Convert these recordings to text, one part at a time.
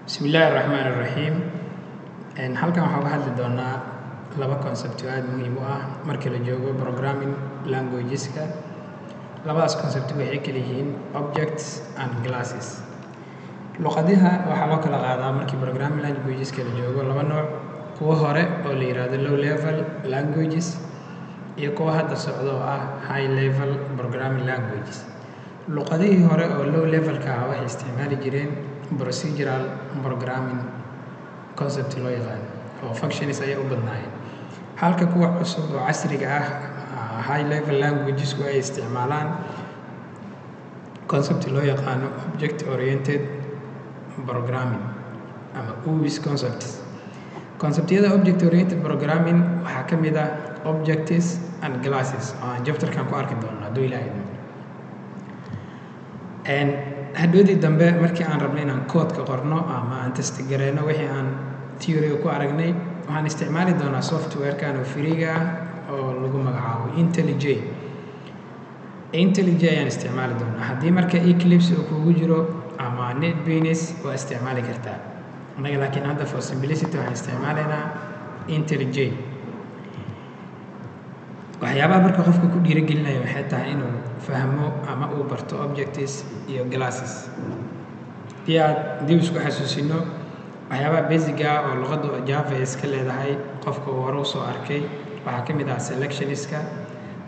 بسم الله الرحمن الرحيم halkan waxaan ka hadli doonaa laba concept oo aad muhiim u ah marka la joogo programming languageska. labadaas concept waxay kala yihiin objects and classes. luqadaha waxaa loo kala qaadaa markii programming languageska la joogo laba nooc, kuwa hore oo la yiraahdo low level languages iyo kuwa hadda socda oo ah high level programming languages. luqadihii hore oo low level ka ah waxay isticmaali jireen procedural programming concept loo yaqaan oo functions ay u badnaayeen, halka kuwa cusub oo casriga ah high level languages ay isticmaalaan concept loo yaqaan object oriented programming ama OOP concepts. conceptyada object oriented programming waxaa ka mid ah objects and classes oo aan chapterkan ku arki doono hadduu ilaahay hadhoodii dambe markii aan rabnay inaan code ka qorno ama aan test gareyno wixii aan theory ku aragnay, waxaan isticmaali doonaa software-kan oo free ah oo lagu magacaabo IntelliJ. IntelliJ ayaan isticmaali doonaa. haddii marka Eclipse uu kugu jiro ama NetBeans waa isticmaali kartaa, anaga laakiin hadda for simplicity waxaan isticmaalaynaa IntelliJ. waxyaabaha marka qofka ku dhiirigelinaya waxay tahay inuu fahmo ama uu barto objects iyo classes. haddii aad dib isku xasuusino waxyaabaha basic ah oo luqadda Java iska leedahay qofka uu hore u soo arkay waxaa ka mid ah selectioniska,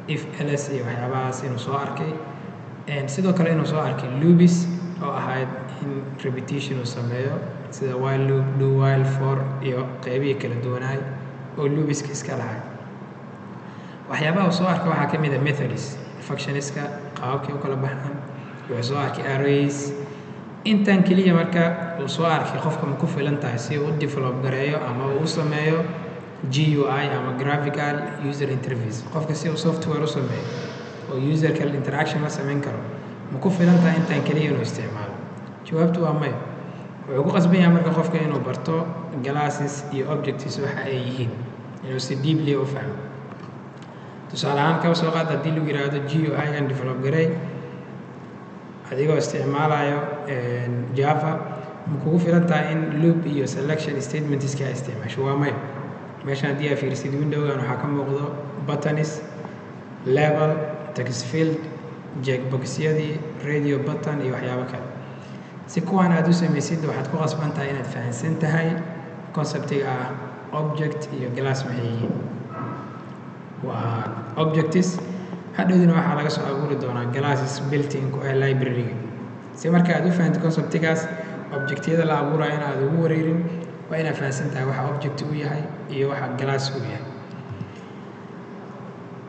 if else iyo waxyaabahaas inuu soo arkay, sidoo kale inuu soo arkay loops oo ahayd in repetition uu sameeyo sida while loop, do while, for iyo qaybihii kala duwanaay oo loopska iska lahay. waxyaabaha uu soo arkay waxaa ka mid ah methods, functionska qaababkay u kala baxaan, wuxuu soo arkay arrays. intan keliya marka uu soo arkay qofka ma ku filan tahay si uu u develop gareeyo ama uu u sameeyo GUI ama graphical user interface. qofka si uu software u sameeyo oo userka interaction la sameyn karo ma ku filan tahay intan keliya inuu isticmaalo? jawaabtu waa maya. wuxuu ku qasban yahay marka qofka inuu barto classes iyo objects waxa ay yihiin, inuu si deeply u fahmo. tusaale ahaan ka soo qaad haddii lagu yiraahdo GUI aan develop garay adigoo isticmaalayo Java, ma kugu filan tahay in loop iyo selection statements iska isticmaasho? waa maya. meeshan haddii aad fiirisid window-gan waxaa ka muuqdo buttons, label, text field, checkboxyadii, radio button iyo waxyaabo kale. si kuwaan aad u samaysid waxaad ku qasban tahay inaad fahansan tahay conceptiga ah object iyo class maxay yihiin. waa objects, hadhowdina waxaa laga soo abuuri doonaa classes built-in ku ah library-ga. si marka aad u fahanto conceptigaas objectyada la abuurayo in aad ugu wareerin waa inaad fahansan tahay waxa object uu yahay iyo waxa class uu yahay.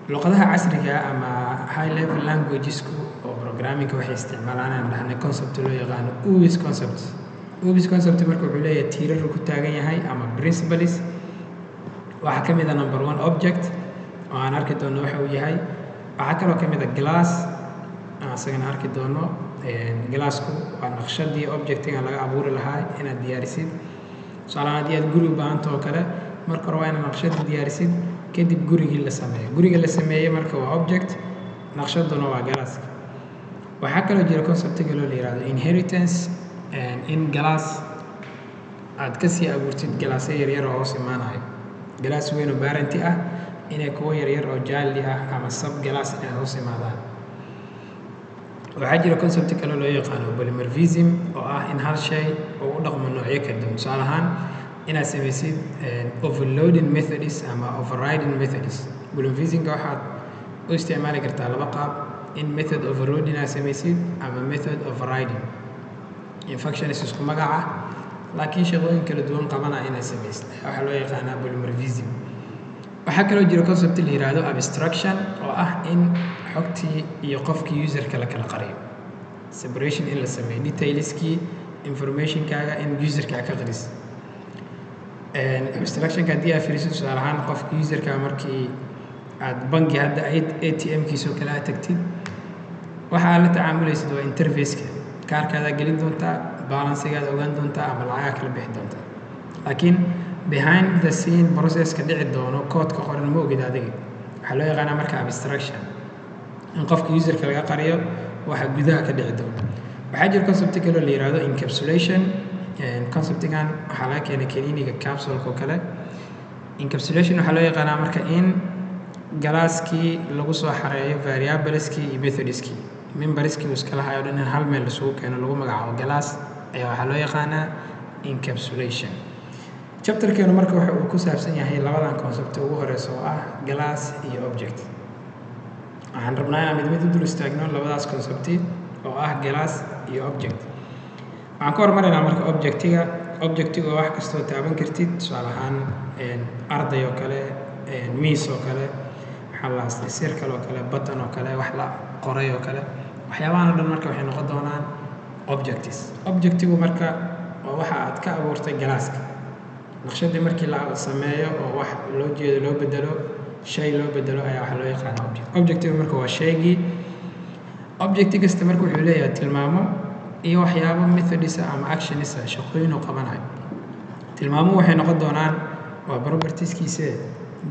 luqadaha casriga ama high level languagesku oo programmingka waxay isticmaalaan aan dhahnay concept loo yaqaano OOP concept. OOP concept marka wuxuu leeyahay tiirar ku taagan yahay ama principles. waxaa ka mid ah number 1 object oo aan arki doono waxa uu yahay. waxaa kaloo ka mid ah class asagana arki doono. classku waa naqshadii objectiga laga abuuri lahaa inaad diyaarisid. tusaalahaan haddii aad guri u baahanto oo kale marka hore waa inaad naqshadii diyaarisid kadib gurigii la sameeyo. guriga la sameeyey marka waa object, naqshaduna waa classka. waxaa kaloo jira conceptiga loo yiraahdo inheritance, in class aad ka sii abuurtid class yaryar oo hoos imaanayo. class weyn oo parent ah inay kuwa yaryar oo child ah ama sub class ay hoos imaadaan. waxaa jira concept kale loo yaqaano polymorphism oo ah in hal shay uu u dhaqmo noocyo kala duwan. tusaale ahaan inaad samaysid overloading methods ama overriding methods. polymorphismka waxaad u isticmaali kartaa laba qaab, in method overloading aad samaysid ama method overriding. in functions isku magaca laakiin shaqooyin kala duwan qabana inaad samaysid waxaa loo yaqaanaa polymorphism. waxaa kaloo jira concept la yiraahdo abstraction oo ah in xogtii iyo qofkii userka la kala qariyo. separation in la sameeyo detailskii informationkaaga in userka ka qaris. abstractionka haddii aad fiirisid tusaale ahaan qofka userka markii aad bangi hadda ATM-kiisa oo kale aad tagtid waxaa la tacaamulaysid waa interface-ka. kaarkaada gelin doontaa, balansigaada ogaan doontaa ama lacagaha kala bixi doontaa, laakiin behind the scene process-ka dhici doono code-ka qoran ma ogid adiga. waxaa loo yaqaanaa marka abstraction, in qofka userka laga qariyo waxa gudaha ka dhici doono. waxaa jira concept kale oo la yiraahdo encapsulation conceptigan waxaa laga keenay kiniiniga capsulka oo kale. Encapsulation waxaa loo yaqaanaa marka in galaaskii lagu soo xareeyo variableskii iyo methodskii memberskii uu iskala hayo dhan in hal meel isugu keeno lagu magacaabo galaas ayaa waxaa loo yaqaanaa encapsulation. Chapterkeenu marka waxa uu ku saabsan yahay labadan concept ugu horeysa oo ah galaas iyo object. waxaan rabnaa inaan mid u dul istaagno labadaas concept oo ah galaas iyo object. waxaan ka hormaraynaa marka objectiga oo wax kastoo taaban kartid, tusaale ahaan arday oo kale, miis oo kale, circle oo kale, button oo kale, wax la qoray oo kale, waxyaabahan oo dhan marka waxay noqon doonaan objectives. Objectigu marka waa waxa aad ka abuurtay galaaska. naqshadii markii la sameeyo oo wax loo jeedo loo bedelo, shay loo bedelo ayaa waxa loo yaqaan object. Objectigu marka waa shaygii. Object kasta marka wuxuu leeyahay tilmaamo iyo waxyaabo methods ama actions shaqooyin uu qabanayo. tilmaamuhu waxay noqon doonaan waa propertieskiisa,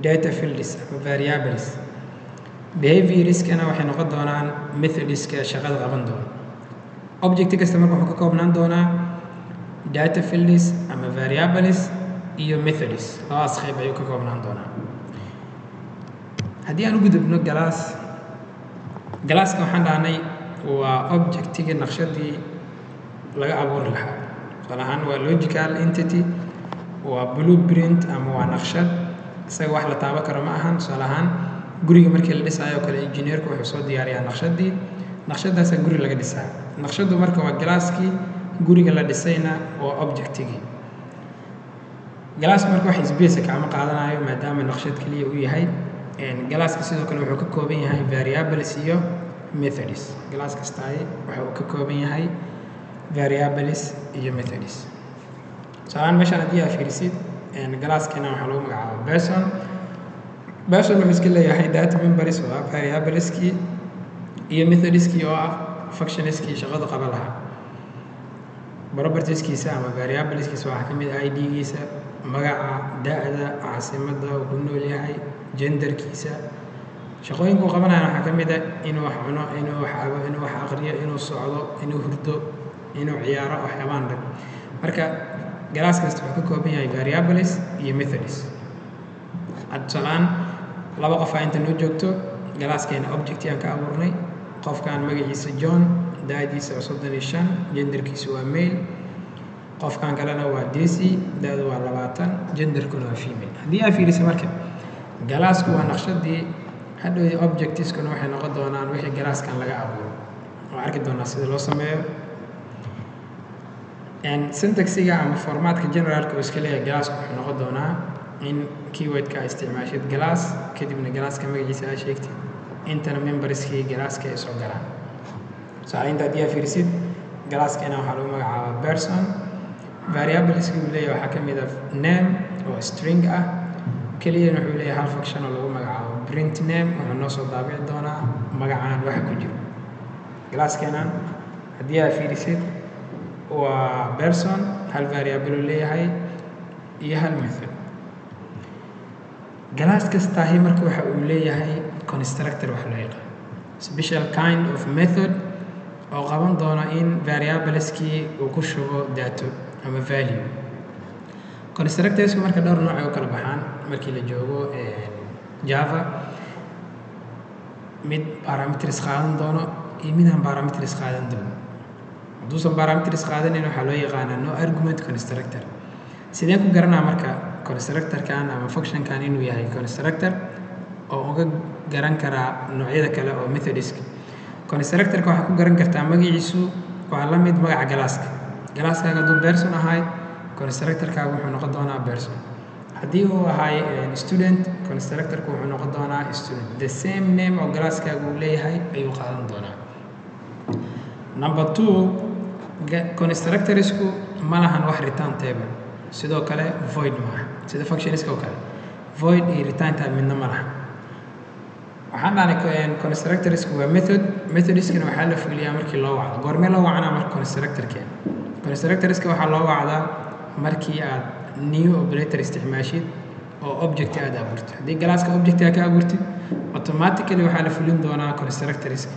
data fields ama variables. behaviorskana waxay noqon doonaan methodska shaqada qaban doona. Object kasta marka wuxuu ka koobnaan doonaa data fields ama variables iyo methods. labadaas qayb ayuu ka koobnaan doonaa. haddii aan u gudubno galaaska waxaan dhahnay waa objectiga naqshadii laga abuuri lahaa. tusaale ahaan waa logical entity, waa blueprint ama waa naqshad isaga wax la taaban karo ma ahan. tusaale ahaan guriga markii la dhisaayo kale engineerku wuxuu soo diyaariyaa naqshadii, naqshadaasa guri laga dhisaa. naqshadu marka waa galaaskii, guriga la dhisayna waa objectigii. galaaska marka wax space kama qaadanayo maadaama naqshad kaliya uu yahay. galaaska sidoo kale wuxuu ka kooban yahay variables iyo methods. galaas kastaay waxa uu ka kooban yahay variables iyo methods. tusaale meeshaan haddii aad fiirisid galaaskana waxaa lagu magacaabaa person wuxuu iska leeyahay data members oo ah variableskii iyo methodskii oo ah functionskii shaqada qaban lahaa. propertieskiisa ama variableskiisa waxaa ka mid ah ID-giisa, magaca, da'da, caasimadda uu ku nool yahay, genderkiisa. shaqooyinka uu qabanayana waxaa ka mid ah inuu wax cuno, inuu wax cabo, inuu wax aqriyo, inuu socdo, inuu hurdo, inuu ciyaaro, waxyaabaan dhan. marka galaas kasta wuxuu ka kooban yahay variables iyo methods. tusaalehaan laba qof inta noo joogto, galaaskeena object aan ka abuurnay. qofkan magaciisa John, da'diisa 35, genderkiisa waa male. qofkan kalena waa Daisy, da'du waa 20, genderkuna waa female. haddii aad fiiriso marka galaasku waa naqshadii, hadhowdii objectiveskuna waxay noqon doonaan wixii galaaskan laga abuuro. oo arki doonaa sida loo sameeyo. syntaxiga ama formatka generalka oo iska leeyahay galaaska wuxuu noqon doonaa in keywordka aad isticmaashid galaas, kadibna galaaska magaciisa aad sheegtid, intana memberskii galaaska ay soo galaan. tusaale inta haddii aad fiirisid galaaskana waxaa lagu magacaabaa person. variableski uu leeyahay waxaa ka mid ah name oo string ah, keliyana wuxuu leeyahay hal function oo lagu magacaabo print name. wuxuu noo soo daabici doonaa magacaan waxa ku jiro. galaaskana haddii aad fiirisid waa person, hal variable uu leeyahay iyo hal method. galaas kastaahi marka waxa uu leeyahay constructor wax loo yaqaan, special kind of method oo qaban doona in variableskii uu ku shubo data ama value. constructorsku marka dhowr nooc ay u kala baxaan markii la joogo Java. mid parameters qaadan doono iyo mid aan parameters qaadan doono. hadduusan parameters qaadanin waxaa loo yaqaanaa no argument constructor. sideen ku garanaa marka constructorkan ama functionkan inuu yahay constructor oo uga garan karaa noocyada kale oo methodska. constructorka waxaa ku garan kartaa magaciisu waa la mid magaca galaaska. galaaskaaga hadduu person ahay, constructorkaaga wuxuu noqon doonaa person. haddii uu ahay student, constructorku wuxuu noqon doonaa student. the same name oo galaaskaaga uu leeyahay ayuu qaadan doonaa. number 2, constructorsku ma lahan wax return table. sidoo kale void maaha sida functionska oo kale. void iyo return table midna ma laha. waxaan dhahnay constructorsku waa methodskana waxaa la fuliyaa markii loo wacdo. goormee loo wacnaa marka constructorkeena? constructorska waxaa loo wacdaa markii aad new operator isticmaashid oo object aad abuurtid. haddii galaaska object aad ka abuurtid, automatically waxaa la fulin doonaa constructorska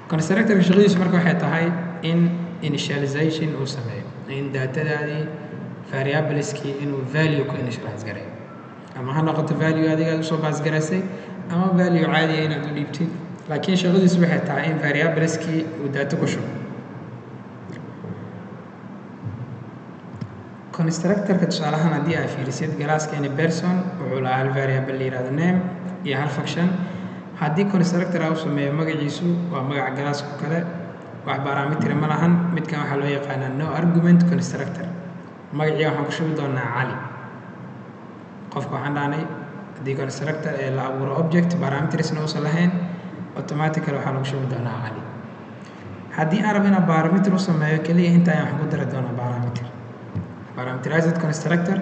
shaqadiisu marka waxay tahay in initialization uu sameeyo. in datadaadii variableski inuu value ku initialize gareeyo ama ha noqoto value adiga usoo baas garaysay ama value caadiya inaad u dhiibtid laakiin shaqadiisu waxay tahay in variableski uu data ku shubo constructorka tusaale ahaan haddii aad fiirisid galaaskani person wuxuu lahaa hal variable la yihahdo name iyo hal function haddii constructor aa u sameeyo magaciisu waa magaca galaaska kale wax parameter ma lahan midkan waxaa loo yaqaanaa no argument constructor magacii waxaan ku shubi doonaa cali qofka waxaan dhahnay haddii constructor ee la abuuro object parametersna uusan lahayn automatically waxaa lagu shubi doonaa cali haddii aan rabo inaan parameter u sameeyo keliya inta ayaan waxaan ku dari doonaa parameterized constructor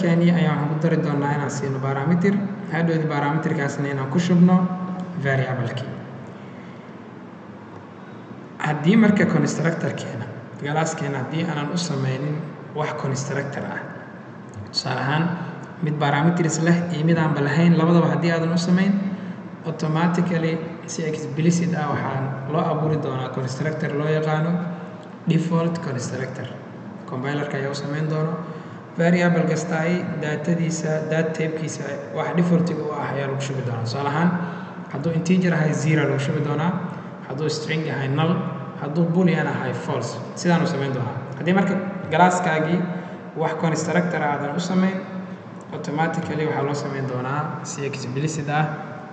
keeni ayaan waxaan ku dari doonaa inaan siino parameter hadhowdi parameterkaasna inaan ku shubno variablekii haddii marka constructorkeena galaaskeena haddii aanan u sameynin wax constructor ah tusaale ahaan mid parameters leh iyo mid aanba lahayn labadaba haddii aadan u sameyn automatically si explicit ah waxaan loo abuuri doonaa constructor loo yaqaano default constructor compilerka ayaa u sameyn doono variable kasta ay datadiisa data typekiisa wax defaultiga u ah ayaa lagu shubi doonaa tusaale ahaan hadduu integer ahay 0 lagu shubi doonaa hadduu string ahay null hadduu boolean ahay false sidaan u sameyn doonaa haddii marka galaaskaagii wax constructor aadan u sameyn automatically waxaa loo sameyn doonaa si explicit ah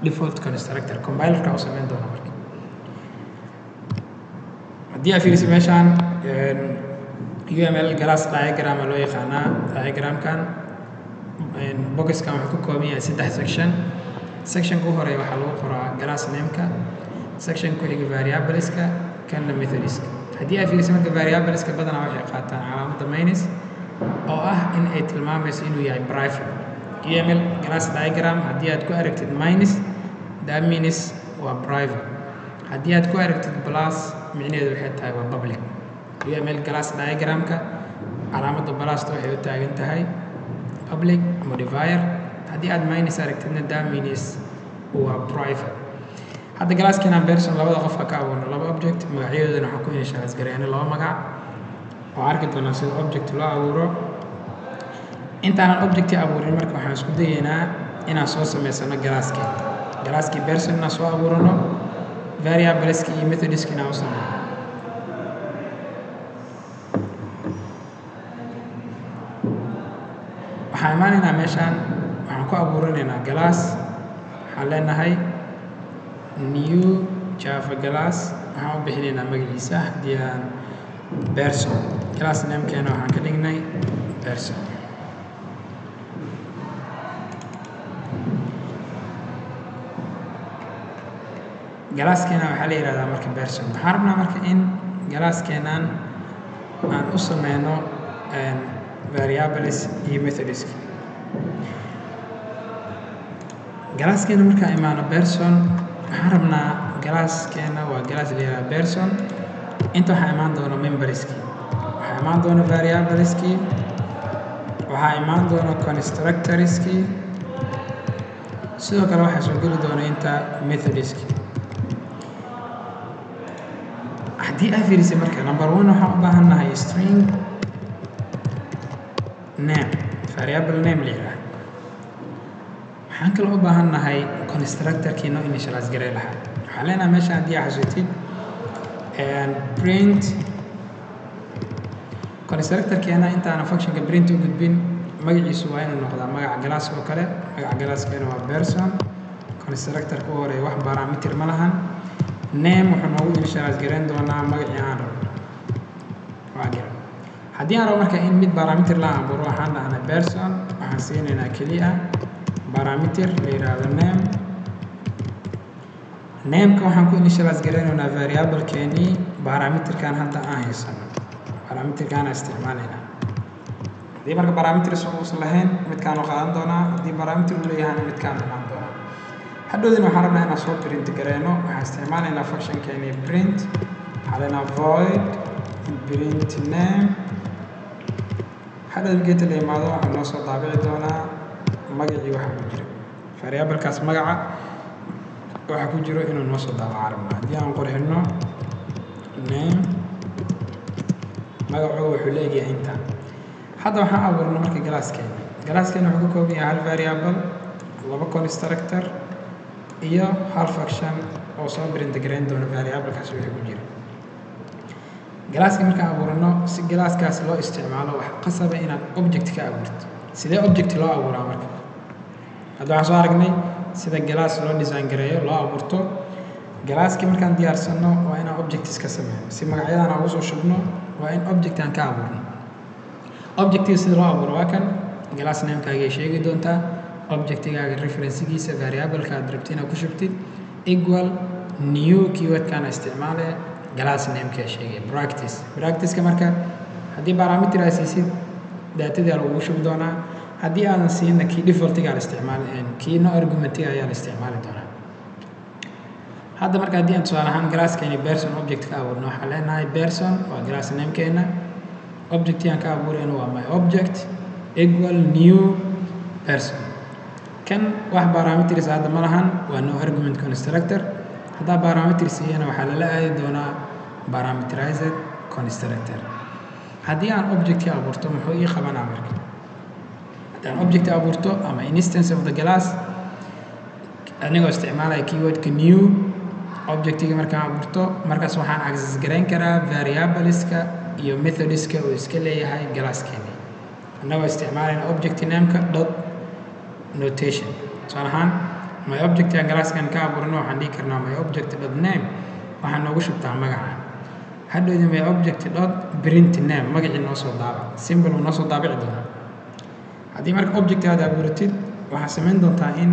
default constructor compilerka u sameyn doonaa marka haddii aad fiiriso meeshaan UML class diagram loo yaqaanaa diagramkan boxkan wuxuu ka kooban yahay 3 section ku hore waxaa lagu qoraa class name-ka section ku xiga variableska kana methodska haddii aad fiiriso marka variableska badanaa waxay qaataan calaamadda minus oo ah in ay tilmaamayso inuu yahay private UML class diagram haddii aad ku aragtid minus that means waa private haddii aad ku aragtid plus micnaheedu waxay tahay waa public UML class diagramka calaamadda plusta waxay u taagan tahay public modifier haddii aad minus aragtidna that means waa private hadda galaaskeenaan person labada qofka ka abuurno laba object magacyadoodana waxaan ku initialize gareynay laba magac oo arki doonaa sida object loo abuuro intaanan objecti abuurin marka waxaan isku dayeynaa inaan soo samaysano galaaskii person inaan soo abuurano variableski iyo methodski inaan u sameyno waxaan imaanaynaa meeshaan waxaan ku abuuranaynaa galaas waxaan leenahay new java class waxaan u bixinaynaa magaciisa haddii aan person class namekeena waxaan ka dhignay person galaaskeena waxaa la yihahdaa marka person waxaan rabnaa marka in galaaskeenaan aan u sameyno variables iyo methodska galaaskeena markaan imaano person waxaan rabnaa galaaskeena waa galaas la yihahdaa person inta waxaa imaan doona memberski waxaa imaan doona variableski waxaa imaan doona constructorski sidoo kale waxaa soo geli doona inta methodski haddii aad fiirisay marka number 1 waxaan u baahannahay string name variable name la yidhaahdo waxaan kaloo u baahannahay constructorkii noo initialize garey lahaa waxaan leenahay meesha haddii aad xasuutid print constructorkeena intaana functionka print u gudbin magaciisu waa inuu noqdaa magaca galaaska oo kale magaca galaaskeena waa person constructorka u horeeya wax parameter ma lahan name wuxuu noogu initialize gareyn doonaa magacii aan rabo waa garan haddii aan rabo marka in mid parameter la abuuro waxaan dhahnay person waxaan siinaynaa keliya parameter la yidhaahdo nameka waxaan ku initialize gareynaynaa variablekeenii parameterkan hadda aan haysano parameterkaan isticmaalaynaa haddii marka parameters uusan lahayn midkaan u qaadan doonaa haddii parameter uu leeyahayna midkaan imaan doonaa hadhowdina waxaan rabnaa inaan soo print gareyno waxaan isticmaalaynaa functionkeenii print waxaa leenaha void print name hadhowd geeta la imaado waxaa noo soo daabici doonaa magacii waxaa ku jira variablekaas magaca waxaa ku jiro inuu noo soo daabaca rabnaa haddii aan qorxino name magacu wuxuu leeyahay inta hadda waxaan abuurnay marka glasskeena wuxuu ka kooban yahay hal variable laba constructor iyo hal function oo soo print gareyn doona variable-kaas wixii ku jira glasska markaan abuurno si glasskaas loo isticmaalo wax qasaba inaad object ka abuurto sidee object loo abuuraa marka hadda waxaan soo aragnay sida glass loo design gareeyo loo abuurto glasski markaan diyaarsano waa inaan objects ka sameeyno si magacyadan aan ugu soo shubno waa in object aan ka abuurno objectiga sida loo abuuro waa kan glass name-kaaga ay sheegi doontaa objectigaaga reference-giisa variable-ka aad rabtid inaad ku shubtid equal new keyword-kaana isticmaale glass name-ka sheegay practice-ka marka haddii parameter aad siisid daatadii lagu shubi doonaa haddii aadan siinna kii default-ga la isticmaali kii no argument-ga ayaa la isticmaali doonaa hadda marka haddii aan tusaale ahaan glasskeeni person object ka abuurno waxaan leenahay person waa glass name-keena objectii aan ka abuurayno waa my object equal new person kan wax parameters hadda ma lahan waa no argument constructor haddaa parameter siiyana waxaa lala aadi doonaa parameterized constructor haddii aan object ka abuurto muxuu ii qabanaa marka haddaan object abuurto ama instance of the class anigoo isticmaalaya keywordka new objectiga markaan abuurto markaas waxaan access garayn karaa variableska iyo methodska oo iska leeyahay glasskeeni anagoo isticmaalayna object name-ka dot notation tusaale ahaan my object aan glasskan ka abuurno waxaan dhihi karnaa my object dot name waxaan noogu shubtaa magaca hadhowda my object dot print name magacii noo soo daabac symbol uu noo soo daabici doonaa haddii marka object aad abuuratid waxaad samayn doontaa in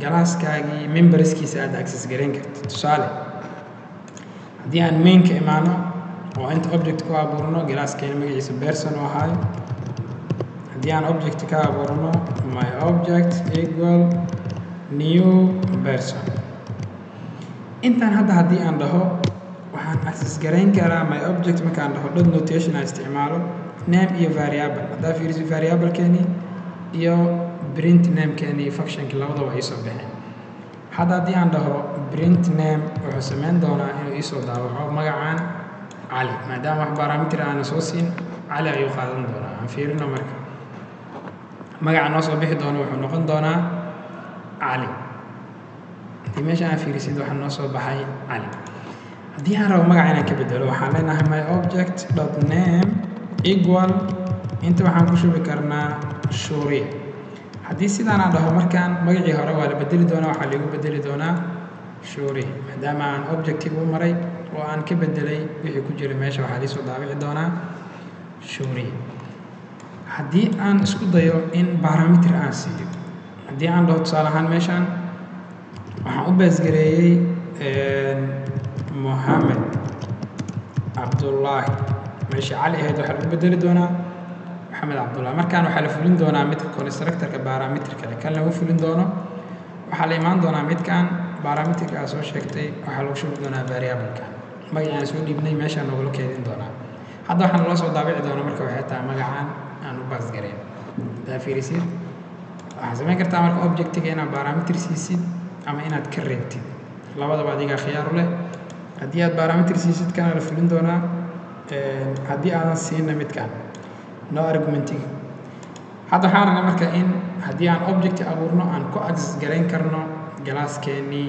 glasskaagii memberskiisa aad access garayn kartid tusaale haddii aan main-ka imaano oo inta object ku abuurno glasskeena magaciisa person oo ahaayo haddii aan object ka abuurno my object equal new person intaan hadda haddii aan dhaho waxaan access garayn karaa my object markaan dhaho dot notation aan isticmaalo name iyo variable haddaa fiiriso variable-keeni iyo print name-keeni functionki labadaba ay soo baxeen hadda haddii aan dhaho print name wuxuu samayn doonaa inuu iisoo daawaco magacaan cali maadaama wax parameter aana soo siin cali ayuu qaadan doonaa aan fiirino marka magaca noo soo bixi doono wuxuu noqon doonaa cali haddii meesha aan fiirisid waxaa noo soo baxay cali haddii aan rabo magaca inaan ka bedelo waxaan leenahay my object dot name equal inta waxaan ku shubi karnaa shuuriya haddii sidaan aan dhaho markaan magacii hore waa la bedeli doonaa waxaa lagu bedeli doonaa shuuriya maadaama aan objective u maray oo aan ka bedelay wixii ku jira meesha waxaa liisoo daabici doonaa shuuriya haddii aan isku dayo in parameter aan siiyo haddii aan dhaho tusaale ahaan meeshaan waxaan u baasgareeyey mohamed cabdullaahi meeshii cali ahayd waxaa lagu bedeli doonaa moxamed cabdullahi markaan waxaa la fulin doonaa midka constructorka parameter kale kan lagu fulin doono waxaa la imaan doonaa midkan parameterka aa soo sheegtay waxaa lagu shubi doonaa variable-ka magacii aan soo dhiibnay meeshaan nogula keedin doonaa hadda waxaan loo soo daabici doonaa marka waxay tahay magacaan aan u baasgareyn haddaa fiirisid waxaad samayn kartaa marka objectiga inaad parameter siisid ama inaad ka reebtid labadaba adigaa khiyaar u leh haddii aad parameter siisid kana la fulin doonaa haddii aadan siinna midkan no argumentiga hadda waxaan aragnaa marka in haddii aan object abuurno aan ku access garayn karno glasskeenii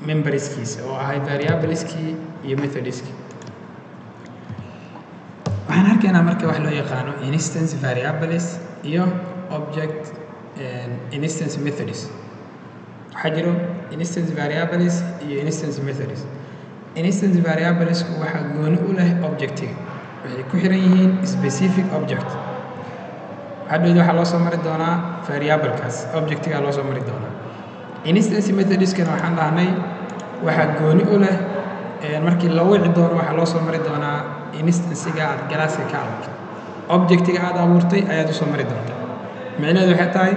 memberskiisa oo ahay variableskii iyo methodskii waxaan arkaynaa marka wax loo yaqaano instance variables iyo object instance methods waxaa jiro instance variables iyo instance methods instance variablesku waxaa gooni u leh objectiga waxay ku xiran yihiin specific object hadhowda waxaa loo soo mari doonaa variable-kaas objectiga loo soo mari doonaa instance methodskana waxaan dhahnay waxaa gooni u leh markii la wici doono waxaa loo soo mari doonaa instancega aad galaaska ka abuurtay objectiga aad abuurtay ayaad usoo mari doontaa micnaheedu waxay tahay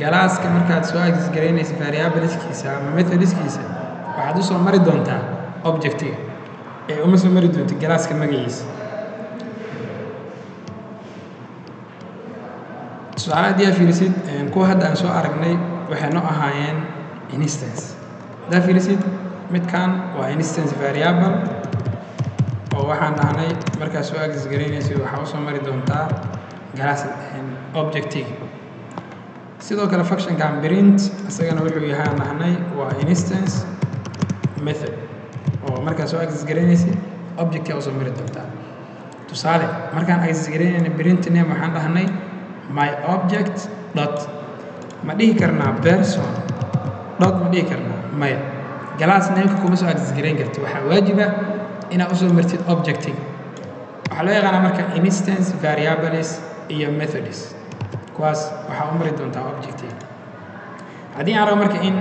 galaaska markaad soo access garaynaysa variableskiisa ama methodskiisa waxaad usoo mari doontaa objectiga ee uma soo mari doonta galaaska magaciisa tusaale haddii aad fiirisid kuwa hadda aan soo aragnay waxay noo ahaayeen instance haddaa fiirisid midkan waa instance variable oo waxaan dhahnay markaas soo access garaynaysid waxaa u soo mari doontaa class objective sidoo kale functionkan print isagana wuxuu yahay aan dhahnay waa instance method oo markaas soo access garaynaysid objective u soo mari doontaa tusaale markaan access garaynayna print name waxaan dhahnay my object dot ma dhihi karnaa person dot ma dhihi karnaa maya class name-ka kuma soo access garayn kartid waxaa waajiba inaad u soo martid objective waxaa loo yaqaanaa marka instance variables iyo methods kuwaas waxaa u mari doontaa objective haddii aan rabo marka in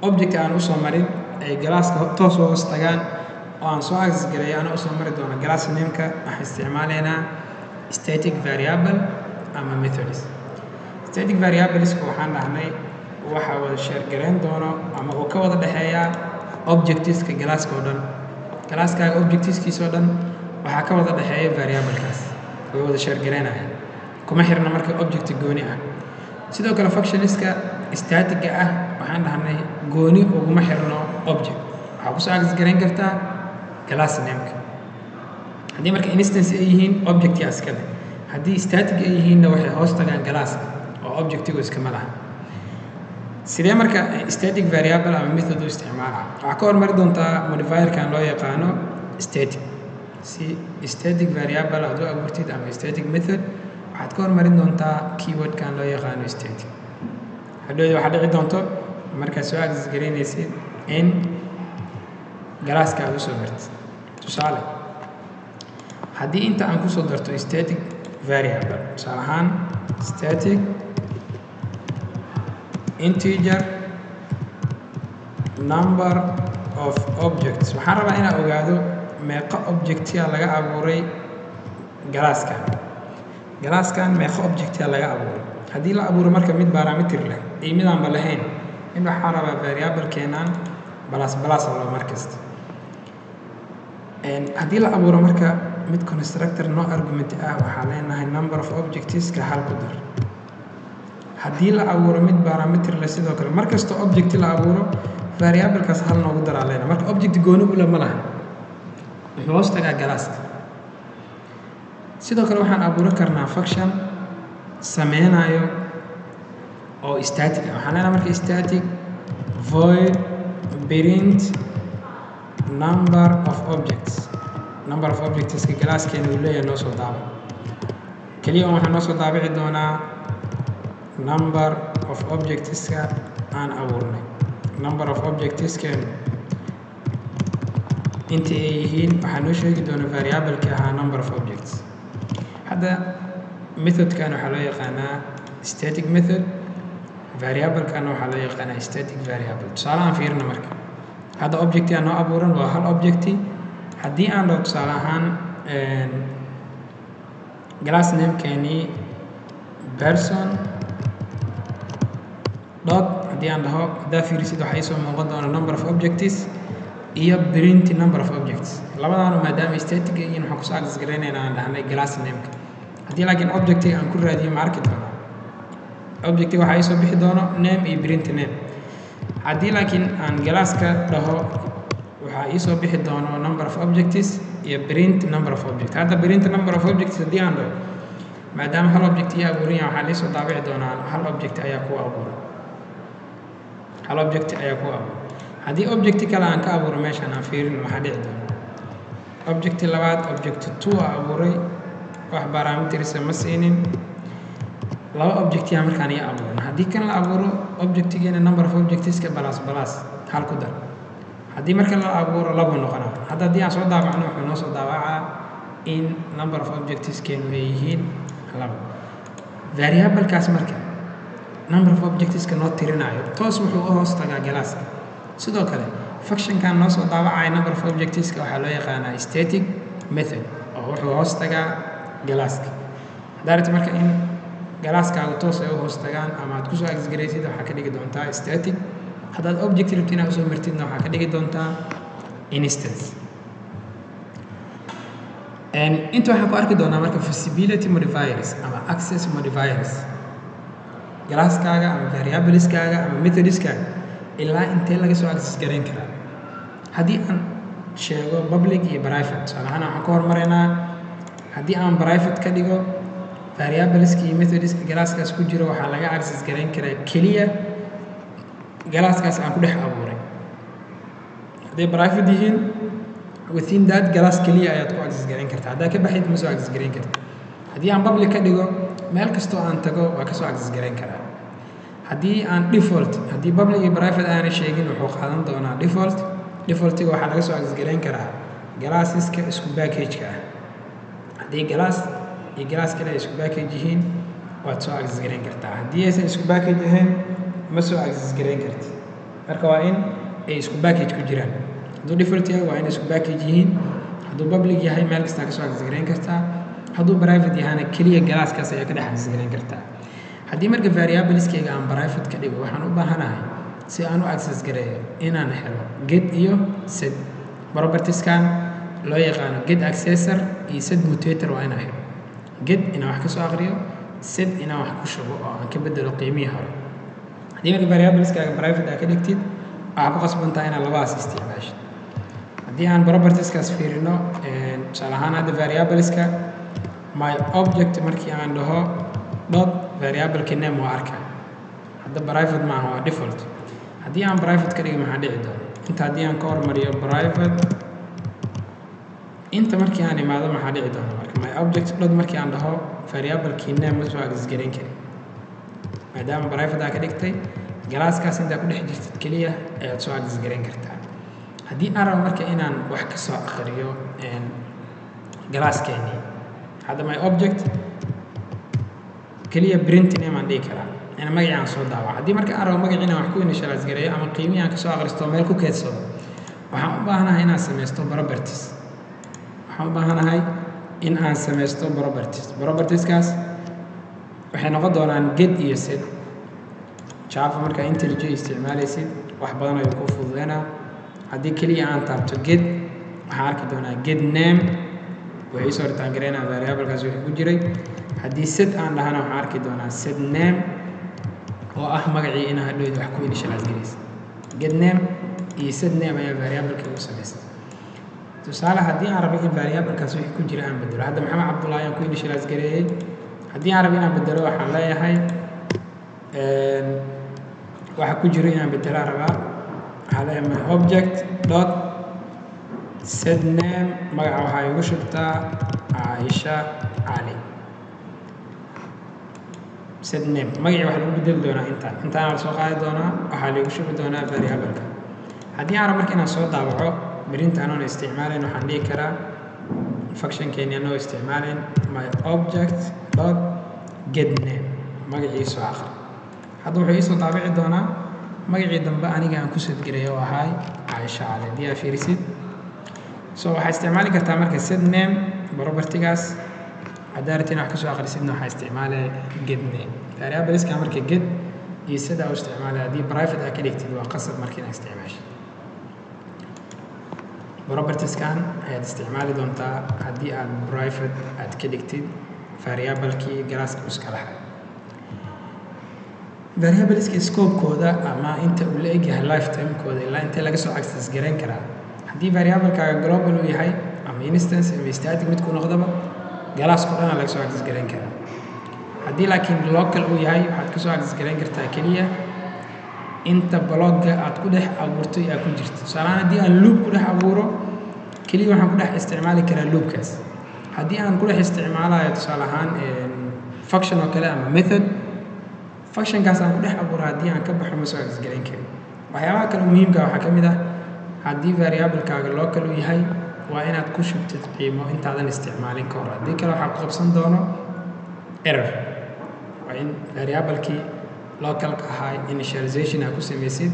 object aan u soo marin ay galaaska toos u hoos tagaan oo aan soo access gareeyo ana u soo mari doono class name-ka waxaan isticmaalaynaa static variable ama methods static variableska waxaan dhahnay waxaa wada share garayn doono ama uu ka wada dhexeeyaa objectiveska galaaska oo dhan galaaskaaga objectiveskiisa oo dhan waxaa ka wada dhexeeya variablekaas way wada share garaynayaan kuma xirna marka object gooni ah sidoo kale functionska statiga ah waxaan dhahnay gooni uguma xirno object waxaa ku soo access garayn kartaa class name-ka haddii marka instance ay yihiin object yaa iska leh haddii static ay yihiinna waxay hoos tagaan galaaska oo objectigu iskama laha sidee marka static variable ama method u isticmaala waxaa ka hormari doontaa modifierkan loo yaqaano static si static variable aad u abuurtid ama static method waxaad ka hormarin doontaa keywordkan loo yaqaano static hadhowda waxaa dhici doonto markaad soo access garaynaysid in galaaska aad u soo martid tusaale haddii inta aan kusoo darto static variable tusaale ahaan static integer number of objects waxaan rabaa inaan ogaado meeqa objectia laga abuuray galaaskan meeqa objectia laga abuuray haddii la abuuro marka mid parameter leh iyo mid aanba lahayn in waxaan rabaa variable keenaan balas loo markasta haddii la abuuro marka mid constructor no argument ah waxaa leenahay number of objectska hal ku dar haddii la abuuro mid parameter leh sidoo kale markasta object la abuuro variablekaas hal noogu daraa leenahay marka object gooni u leh ma laha wuxuu hoos tagaa galaaska sidoo kale waxaan abuuran karnaa function sameynayo oo static ah waxaan leenahay marka static void print number of objectska galaaskeena uu leeyahay noo soo daabac keliya oo waxaan noo soo daabici doonaa number of objectska aan abuurnay number of objectskeenu inta ay yihiin waxaa noo sheegi doona variableki ahaa number of objects hadda methodkan waxaa loo yaqaanaa static method variablekan waxaa loo yaqaanaa static variable tusaale aan fiirina marka hadda objecti aan noo abuuran waa hal objecti haddii aan dhaho tusaale ahaan class namekeenii person dot haddii aan dhaho haddaa fiirisid waxaa iisoo muuqan doona number of objects iyo print number of objects labadaanu maadaama static yihiin waxaan kusoo access garaynaynaa aan dhahnay class nameka haddii laakiin objectiga aan ku raadiyo ma arki doono objectiga waxaa iisoo bixi doono name iyo print name haddii laakiin aan galaaska dhaho waxaa iisoo bixi doono number of objects iyo print number of objects hadda print number of objects haddii aan dhaho maadaama hal object iyo abuuran yahay waxaa liisoo daabici doonaa hal object ayaa ku abuuran haddii objecti kale aan ka abuuro meeshaan aan fiirin waxaa dhici doona objecti labaad object 2 aa abuuray wax parametersa ma siinin laba objectiyaa markaan iyo abuuran haddii kan la abuuro objectigeena number of objectska balas hal ku dar haddii marka la abuuro labo noqonaa hadda haddii aan soo daabacno wuxuu noo soo daabacaa in number of objectskeenu ay yihiin labo variablekaas marka number of objectska noo tirinayo toos wuxuu u hoos tagaa galaaska sidoo kale functionkan noo soo daabacaya number of objectska waxaa loo yaqaanaa static method oo wuxuu hoos tagaa galaaska haddaa rabtid marka in galaaskaaga toos ay u hoos tagaan ama aad kusoo access garaysid waxaa ka dhigi doontaa static haddaad object rabtid inaad usoo martidna waxaa ka dhigi doontaa instance inta waxaan ku arki doonaa marka visibility modifiers ama access modifiers galaaskaaga ama variableskaaga ama methodskaaga ilaa intee laga soo access garayn karaa haddii aan sheego public iyo private salahan waxaan ka hormareynaa haddii aan private ka dhigo variableska iyo methodska galaaskaas ku jiro waxaa laga access gareyn karaa keliya galaaskaas aan ku dhex abuuray hadday private yihiin within that galaas keliya ayaad ku access gareyn kartaa haddaa ka baxayd ma soo access gareyn karta haddii aan public ka dhigo meel kastoo aan tago waa ka soo access gareyn karaa haddii aan default haddii public iyo private aanay sheegin wuxuu qaadan doonaa defaultiga waxaa laga soo access gareyn karaa galaasaska isku package-ka ah haddii galaas iyo galaas kale ay isku package yihiin waad soo access gareyn kartaa haddii aysan isku package ahayn ma soo access gareyn karti marka waa in ay isku package ku jiraan hadduu default yahay waa in isku package yihiin hadduu public yahay meel kastaa ka soo access gareyn kartaa hadduu private yahana keliya galaaskaas ayaa ka dhex access gareyn kartaa haddii marka variableskayga aan private ka dhigo waxaan u baahanahay si aan u access gareeyo inaan helo get iyo set propertieskan loo yaqaano get accessor iyo set mutator waa inaan helo get inaan wax ka soo aqriyo set inaan wax ku shubo oo aan ka bedelo qiimihii hore haddii marka variableskaaga private aa ka dhigtid waxaa ku qasbantaa inaad labadaas isticmaashid haddii aan propertieskaas fiirino tusaale ahaan hadda variableska my object markii aan dhaho dot variableka name waa arkaa hadda private maaha waa default haddii aan private ka dhigo maxaa dhici doona inta haddii aan ka hormariyo private inta markii aan imaado maxaa dhici doona marka my object dot markii aan dhaho variablekii name ma soo access gareyn karin maadaama private aa ka dhigtay galaaskaas intaa ku dhex jirtid keliya ayaad soo access gareyn kartaa haddii aan rabo marka inaan wax ka soo akhriyo galaaskeenii hadda my object keliya print name aan dhihi karaa ina magacii aan soo daawaco haddii marka aan rabo magacii inaan wax ku initialize gareeyo ama qiimihii aan ka soo akhristo meel ku keedsado waxaan u baahanahay inaan samaysto properties waxaan u baahanahay in aan samaysto propertieskaas waxay noqon doonaan get iyo set java markaa IntelliJ isticmaalaysid wax badan ayuu kuu fududeynaa haddii keliya aan taabto get waxaan arki doonaa get name way ii soo ritaan gareynaa variablekaas wixii ku jiray haddii set aan dhahana waxaan arki doonaa set name oo ah magacii inaa hadhowd wax ku initialize garaysa get name iyo set name ayaa variableka ugu samaystay tusaale haddii aan rabo in variablekaas wixii ku jira aan bedelo hadda maxamed cabdullahi aan ku initialize gareeyey haddii aan rabo inaan bedelo waxaan leeyahay waxa ku jiro inaan bedelaa rabaa waxaa leeyahay my object dot set name magaca waxaa igu shubtaa Aisha Ali set name magacii waxaa lagu bedeli doonaa intaan la soo qaadi doonaa waxaa lagu shubi doonaa variableka haddii aan rabo marka inaan soo daabaco berinta anoon isticmaalayn waxaan dhihi karaa functionkeeni anoo isticmaalayn my object dot get name magacii soo akhri hadda wuxuu iisoo daabici doonaa magacii dambe aniga aan ku sadgareeyo oo ahay Aisha Ali haddii aa fiirisid so waxaa isticmaali kartaa marka set name propertigaas haddaa rabtid wax ka soo akhrisidna waxaa isticmaalaya get name variableska marka get iyo set aa u isticmaalaya haddii private aa ka dhigtid waa qasab marka inaad isticmaashid propertieskan ayaad isticmaali doontaa haddii aad private aad ka dhigtid variablekii galaaska iska lahaa variableska scope-kooda ama inta uu la egyahay lifetime-kooda ilaa intee laga soo access gareyn karaa haddii variablekaaga global uu yahay ama instance ama static midku noqdaba galaaskao dhan laga soo access gareyn karaa haddii laakiin local uu yahay waxaad ka soo access gareyn kartaa keliya inta blogga aad ku dhex abuurtay aa ku jirta tusaalehaan haddii aan loop ku dhex abuuro keliya waxaan ku dhex isticmaali karaa loopkaas haddii aan ku dhex isticmaalayo tusaale ahaan function oo kale ama method functionkaas aan ku dhex abuuro haddii aan ka baxo ma soo access gareyn karin waxyaabaha kale muhiimka waxaa ka mid ah haddii variablekaaga local uu yahay waa inaad ku shubtid qiimo intaadan isticmaalin ka hor haddii kale waxaa ku qabsan doono error waa in variablekii localka ahaa initialization aa ku samaysid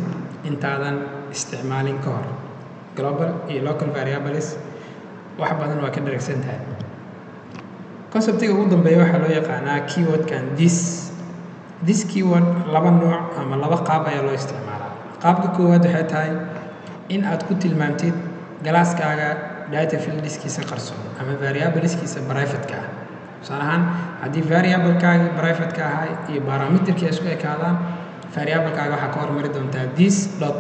intaadan isticmaalin ka hor global iyo local variables wax badan waa ka dharagsan tahay conceptiga ugu dambeeya waxaa loo yaqaanaa keywordkan this keyword laba nooc ama laba qaab ayaa loo isticmaalaa qaabka koowaad waxay tahay in aad ku tilmaamtid galaaskaaga data fieldiskiisa qarsoon ama variableskiisa privateka ah tusaale ahaan haddii variablekaagii privateka ahaa iyo parameterkii isku ekaadaan variablekaaga waxaa ka hormari doontaa this dot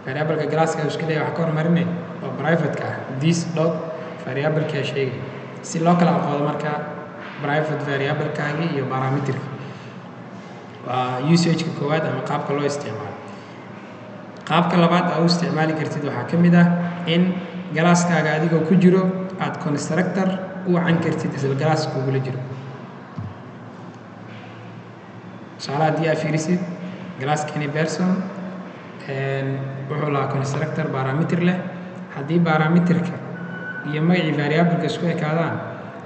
variableka galaaskaaga iska leeyahay waxaa ka hormarinay oo private ka ah this dot variable ka sheegay si loo kala aqoonto marka private variable kaagi iyo parameter waa usage ka koowaad ama qaabka loo isticmaalo qaabka labaad aad u isticmaali kartid waxaa ka mid ah in galaaskaaga adigoo ku jiro aad constructor u wacan kartid isla galaaska kugula jiro tusaale haddii aad fiirisid galaaskani person wuxuu lahaa constructor parameter leh haddii parameterka iyo magacii variableka isku ekaadaan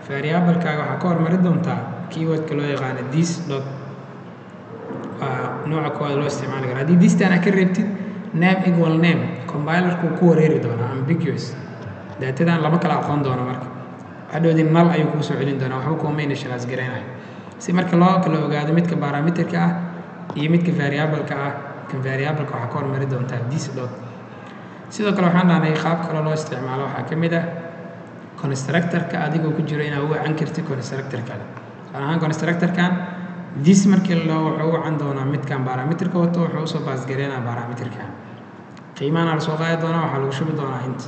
variablekaaga waxaa ka hormari doontaa keywordka loo yaqaano this dot nooca koowaad loo isticmaali kara haddii distan aad ka reebtid name equal name compilerku ku wareeri doonaa ambiguous daatadan lama kala aqoon doono marka hadhowdii null ayuu kuu soo celin doonaa waxba kuma initialize garaynayo si marka loo kala ogaado midka parameterka ah iyo midka variableka ah kan variableka waxaa ka hormari doontaa this dot sidoo kale waxaan dhahnay qaab kale loo isticmaalo waxaa ka mid ah constructorka adigoo ku jiro inaad u wacan kartid constructor kale tusaale ahaan constructorkan this markii wuxuu u wacan doonaa midkan parameterka wato wuxuu usoo baasgareynaa parameterkan qiimaana la soo qaadi doonaa waxaa lagu shubi doonaa int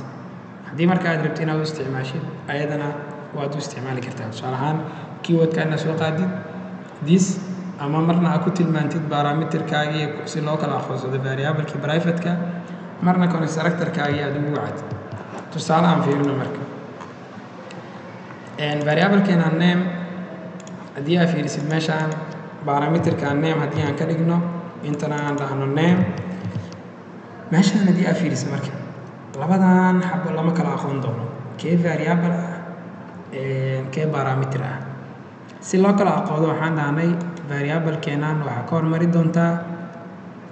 haddii marka aad rabto inaad u isticmaashid ayadana waad u isticmaali kartaa tusaale ahaan keywordka inaad soo qaadid this ama marna aad ku tilmaantid parameterkaagii si loo kala aqoonsado variablekii privateka marna constructorkaagii aad ugu wacad tusaale aan fiirino marka variablekeena name haddii aad fiirisid meeshaan parameterka name haddii aan ka dhigno intana aan dhahno name meeshaan haddii aad fiirisid marka labadan xabo lama kala aqoon doono kee variable ah kee parameter ah si loo kala aqoodo waxaan dhahnay variablekeenan waxaa ka hormari doontaa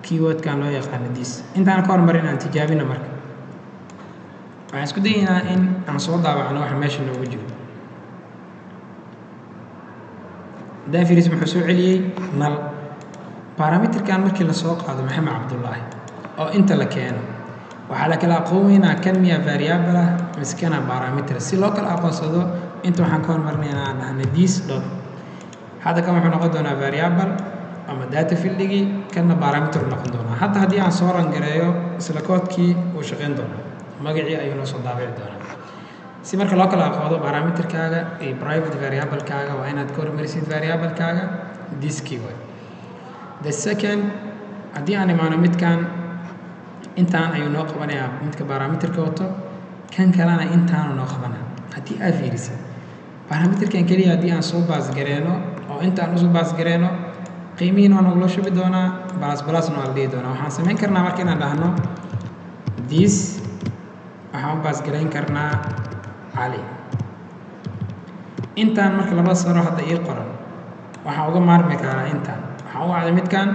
keywordkan loo yaqaano this intaan ka hormarin aan tijaabino marka waxaan isku dayaynaa in aan soo daawacno waxa meesha noogu jiro haddaan fiiris muxuu soo celiyey null parameterkan markii la soo qaado maxamed cabdullaahi oo inta la keeno waxaa la kala aqoonaynaa kan miya variable ah mise kana parameter si loo kala aqoonsado inta waxaan ka hormarinaynaa aan dhahnay this dot hadda kan wuxuu noqon doonaa variable ama data fieldgii kana parameter noqon doonaa hadda haddii aan soo rangareeyo isla koodkii uu shaqayn doonaa magacii ayuu noo soo daabici doonaa si marka loo kala aqoodo parameterkaaga iyo private variablekaaga waa inaad ka hormarisid variablekaaga this keyword the second haddii aan imaano midkan intaan ayuu noo qabanayaa midka parameterka wato kan kalena intaanu noo qabanaa haddii aad fiirisid parameterkan keliya haddii aan soo baasgareeno oo intaan usoo baasgareeno qiimihiina waa nogula shubi doonaa balasbalasna waa la dhihi doonaa waxaan samayn karnaa marka inaan dhahno this waxaan u baasgarayn karnaa cali intaan marka labada saro hadda ii qoran waxaan uga maarmi karaa intaan waxaan u wacday midkan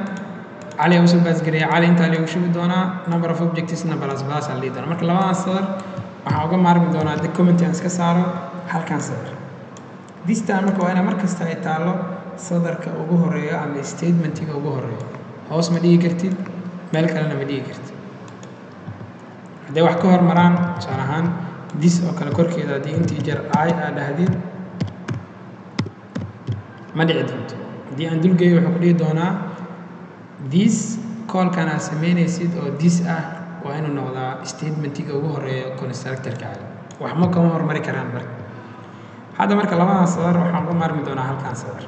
cali usoo baasgareeya cali intaa lagu shubi doonaa number of objectivesna balasbalas la dhihi doonaa marka labadan sadar waxaan uga maarmi doonaa haddii comment aan iska saaro halkan sadar distan marka waa inaa mar kasta ay taallo sadarka ugu horeeyo ama statementiga ugu horeeyo hoos ma dhigi kartid meel kalena ma dhigi kartid hadday wax ka hormaraan tusaale ahaan this oo kale korkeeda haddii integer I aad dhahdid ma dhici doonto haddii aan dulgeeyo wuxuu ku dhihi doonaa this callkan aad samaynaysid oo this ah waa inuu noqdaa statementiga ugu horeeyo constructorkaaga wax ma kama hormari karaan marka hadda marka labadan sadar waxaan uga maarmi doonaa halkan sadar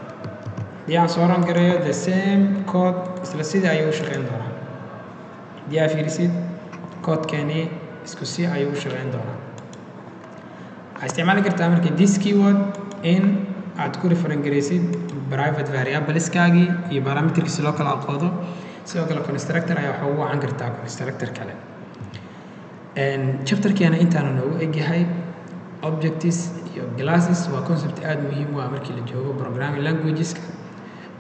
haddii aan soo rangareeyo the same code isla sidii ayuu u shaqayn doonaa haddii aad fiirisid codekeeni isku si ayuu u shaqayn doonaa waxaa isticmaali kartaa marka this keyword in aad ku referengaraysid private variableskaagii iyo parameterkii si loo kala aqoodo sidoo kale constructor ayaa waxa ugu wacan kartaa constructor kale chapterkeena intaanu noogu egyahay objectives iyo classes waa concept aad muhiim u ah markii la joogo programming languageska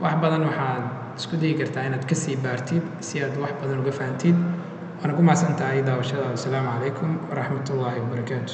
wax badan waxaad isku dayi kartaa inaad kasii baartid si aad wax badan uga fahantid waana ku mahadsan tahay daawashadaada asalaamu calaykum waraxmatullaahi wabarakaatu